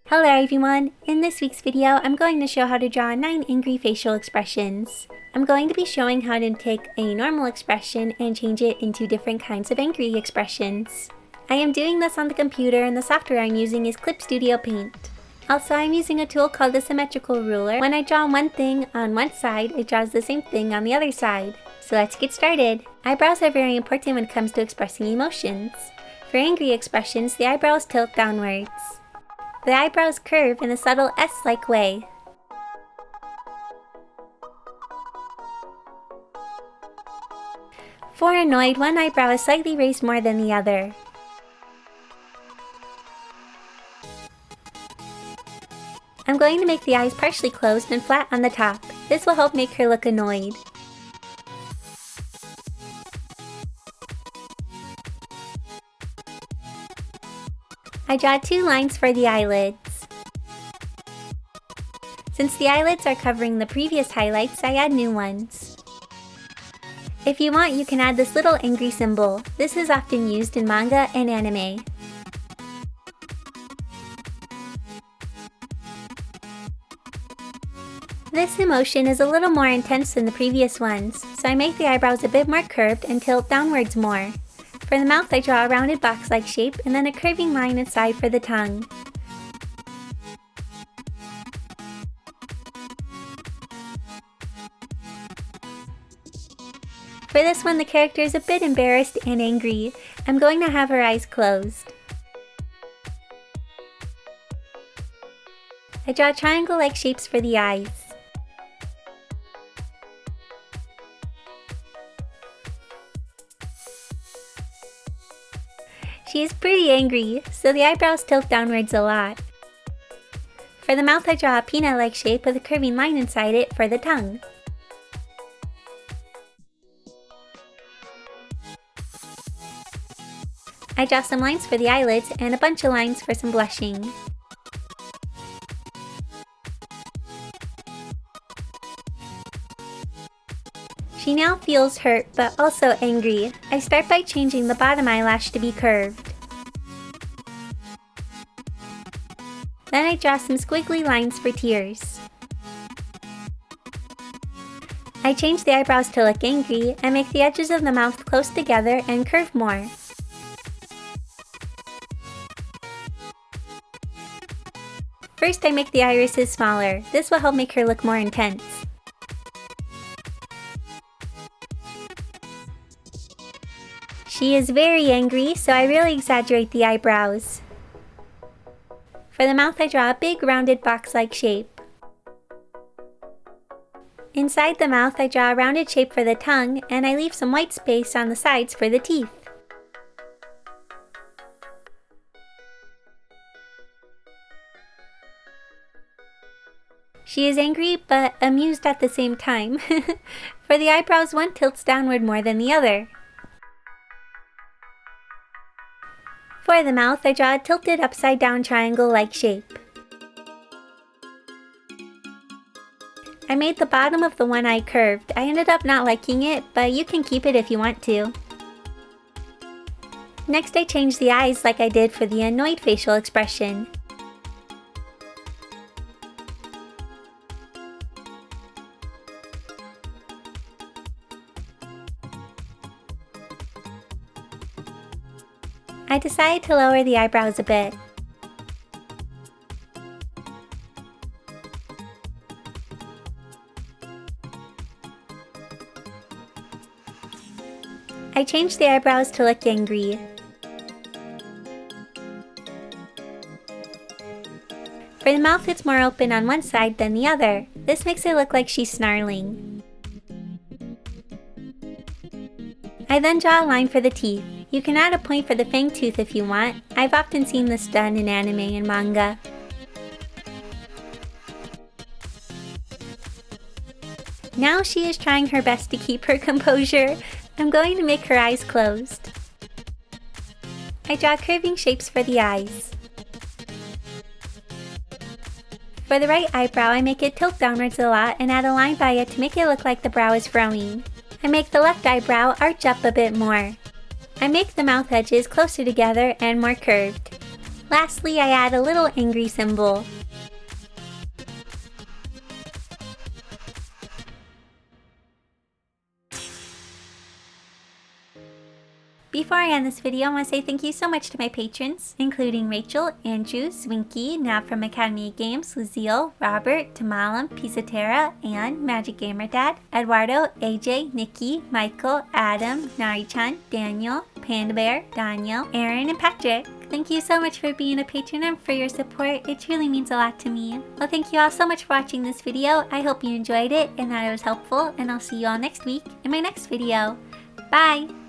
Hello everyone! In this week's video, I'm going to show how to draw 9 angry facial expressions. I'm going to be showing how to take a normal expression and change it into different kinds of angry expressions. I am doing this on the computer and the software I'm using is Clip Studio Paint. Also, I'm using a tool called the symmetrical ruler. When I draw one thing on one side, it draws the same thing on the other side. So let's get started! Eyebrows are very important when it comes to expressing emotions. For angry expressions, the eyebrows tilt downwards. The eyebrows curve in a subtle S-like way. For annoyed, one eyebrow is slightly raised more than the other. I'm going to make the eyes partially closed and flat on the top. This will help make her look annoyed. I draw 2 lines for the eyelids. Since the eyelids are covering the previous highlights, I add new ones. If you want, you can add this little angry symbol. This is often used in manga and anime. This emotion is a little more intense than the previous ones, so I make the eyebrows a bit more curved and tilt downwards more. For the mouth, I draw a rounded box-like shape and then a curving line inside for the tongue. For this one, the character is a bit embarrassed and angry. I'm going to have her eyes closed. I draw triangle-like shapes for the eyes. She is pretty angry, so the eyebrows tilt downwards a lot. For the mouth, I draw a peanut-like shape with a curving line inside it for the tongue. I draw some lines for the eyelids and a bunch of lines for some blushing. She now feels hurt but also angry. I start by changing the bottom eyelash to be curved. Then I draw some squiggly lines for tears. I change the eyebrows to look angry and make the edges of the mouth close together and curve more. First, I make the irises smaller. This will help make her look more intense. She is very angry, so I really exaggerate the eyebrows. For the mouth, I draw a big rounded box-like shape. Inside the mouth, I draw a rounded shape for the tongue, and I leave some white space on the sides for the teeth. She is angry but amused at the same time. For the eyebrows, one tilts downward more than the other. For the mouth, I draw a tilted upside-down triangle-like shape. I made the bottom of the one eye curved. I ended up not liking it, but you can keep it if you want to. Next, I change the eyes like I did for the annoyed facial expression. I decided to lower the eyebrows a bit. I changed the eyebrows to look angry. For the mouth, it's more open on one side than the other. This makes it look like she's snarling. I then draw a line for the teeth. You can add a point for the fang tooth if you want. I've often seen this done in anime and manga. Now she is trying her best to keep her composure. I'm going to make her eyes closed. I draw curving shapes for the eyes. For the right eyebrow, I make it tilt downwards a lot and add a line by it to make it look like the brow is frowning. I make the left eyebrow arch up a bit more. I make the mouth edges closer together and more curved. Lastly, I add a little angry symbol. Before I end this video, I want to say thank you so much to my patrons, including Rachel, Andrew, Swinky, Nav from Academy Games, Lucille, Robert, Tamalam, Pisatera, Anne, Magic Gamer Dad, Eduardo, AJ, Nikki, Michael, Adam, Nari-chan, Daniel, Panda Bear, Daniel, Aaron, and Patrick. Thank you so much for being a patron and for your support. It truly means a lot to me. Well, thank you all so much for watching this video. I hope you enjoyed it and that it was helpful, and I'll see you all next week in my next video. Bye!